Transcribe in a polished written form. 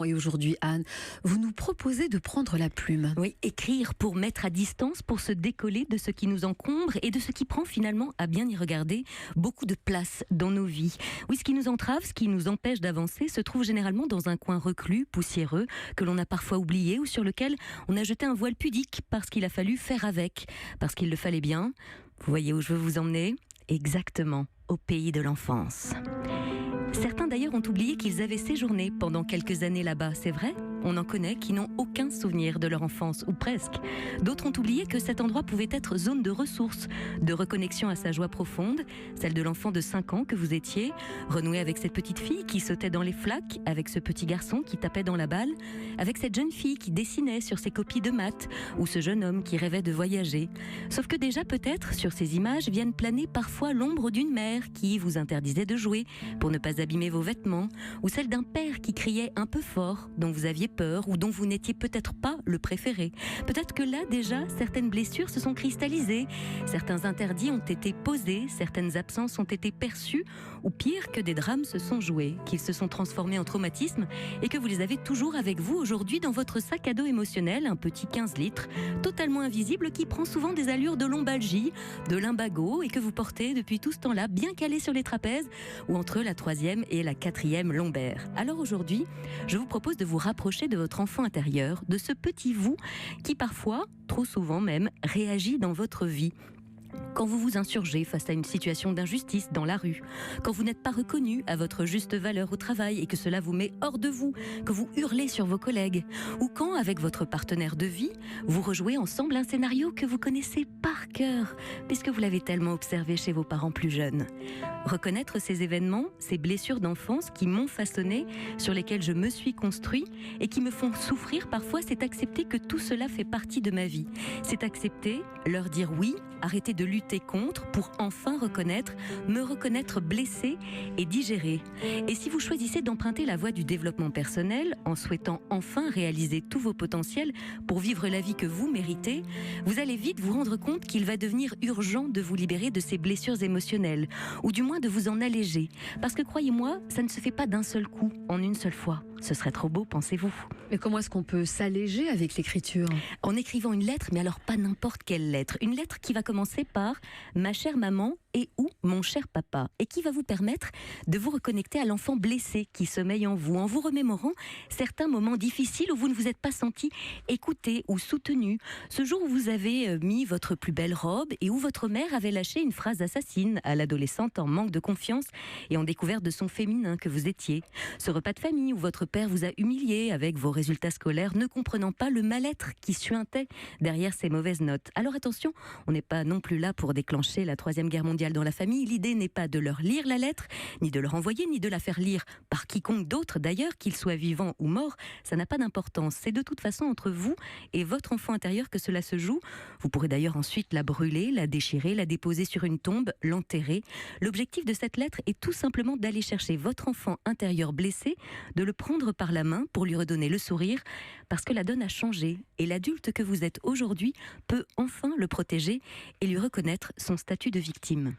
Et aujourd'hui, Anne, vous nous proposez de prendre la plume. Oui, écrire pour mettre à distance, pour se décoller de ce qui nous encombre et de ce qui prend finalement, à bien y regarder, beaucoup de place dans nos vies. Oui, ce qui nous entrave, ce qui nous empêche d'avancer, se trouve généralement dans un coin reclus, poussiéreux, que l'on a parfois oublié ou sur lequel on a jeté un voile pudique parce qu'il a fallu faire avec, parce qu'il le fallait bien. Vous voyez où je veux vous emmener ? Exactement, au pays de l'enfance. Certains d'ailleurs ont oublié qu'ils avaient séjourné pendant quelques années là-bas, c'est vrai ? On en connaît qui n'ont aucun souvenir de leur enfance, ou presque. D'autres ont oublié que cet endroit pouvait être zone de ressources, de reconnexion à sa joie profonde, celle de l'enfant de 5 ans que vous étiez, renouer avec cette petite fille qui sautait dans les flaques, avec ce petit garçon qui tapait dans la balle, avec cette jeune fille qui dessinait sur ses copies de maths, ou ce jeune homme qui rêvait de voyager. Sauf que déjà peut-être, sur ces images, viennent planer parfois l'ombre d'une mère qui vous interdisait de jouer pour ne pas abîmer vos vêtements, ou celle d'un père qui criait un peu fort, dont vous aviez peur ou dont vous n'étiez peut-être pas le préféré. Peut-être que là déjà, certaines blessures se sont cristallisées, certains interdits ont été posés, certaines absences ont été perçues, ou pire que des drames se sont joués, qu'ils se sont transformés en traumatismes et que vous les avez toujours avec vous aujourd'hui dans votre sac à dos émotionnel, un petit 15 litres, totalement invisible qui prend souvent des allures de lombalgie, de lumbago et que vous portez depuis tout ce temps-là bien calé sur les trapèzes ou entre la 3e et la 4e lombaire. Alors aujourd'hui, je vous propose de vous rapprocher de votre enfant intérieur, de ce petit vous qui parfois, trop souvent même, réagit dans votre vie. Quand vous vous insurgez face à une situation d'injustice dans la rue, quand vous n'êtes pas reconnu à votre juste valeur au travail et que cela vous met hors de vous, que vous hurlez sur vos collègues, ou quand, avec votre partenaire de vie, vous rejouez ensemble un scénario que vous connaissez par cœur, puisque vous l'avez tellement observé chez vos parents plus jeunes. Reconnaître ces événements, ces blessures d'enfance qui m'ont façonné, sur lesquelles je me suis construit et qui me font souffrir parfois, c'est accepter que tout cela fait partie de ma vie. C'est accepter, leur dire oui, arrêter de lutter contre pour enfin me reconnaître blessé et digérer. Et si vous choisissez d'emprunter la voie du développement personnel en souhaitant enfin réaliser tous vos potentiels pour vivre la vie que vous méritez, vous allez vite vous rendre compte qu'il va devenir urgent de vous libérer de ces blessures émotionnelles ou du moins de vous en alléger. Parce que croyez-moi, ça ne se fait pas d'un seul coup, en une seule fois. Ce serait trop beau, pensez-vous. Mais comment est-ce qu'on peut s'alléger avec l'écriture ? En écrivant une lettre, mais alors pas n'importe quelle lettre. Une lettre qui va commencer par « Ma chère maman » et ou « Mon cher papa » et qui va vous permettre de vous reconnecter à l'enfant blessé qui sommeille en vous remémorant certains moments difficiles où vous ne vous êtes pas senti écouté ou soutenu. Ce jour où vous avez mis votre plus belle robe et où votre mère avait lâché une phrase assassine à l'adolescente en manque de confiance et en découverte de son féminin que vous étiez. Ce repas de famille où votre père vous a humilié avec vos résultats scolaires, ne comprenant pas le mal-être qui suintait derrière ces mauvaises notes. Alors attention, on n'est pas non plus là pour déclencher la 3e guerre mondiale dans la famille. L'idée n'est pas de leur lire la lettre, ni de leur envoyer, ni de la faire lire par quiconque d'autre d'ailleurs, qu'il soit vivant ou mort. Ça n'a pas d'importance. C'est de toute façon entre vous et votre enfant intérieur que cela se joue. Vous pourrez d'ailleurs ensuite la brûler, la déchirer, la déposer sur une tombe, l'enterrer. L'objectif de cette lettre est tout simplement d'aller chercher votre enfant intérieur blessé, de le prendre par la main pour lui redonner le sourire, parce que la donne a changé et l'adulte que vous êtes aujourd'hui peut enfin le protéger et lui reconnaître son statut de victime.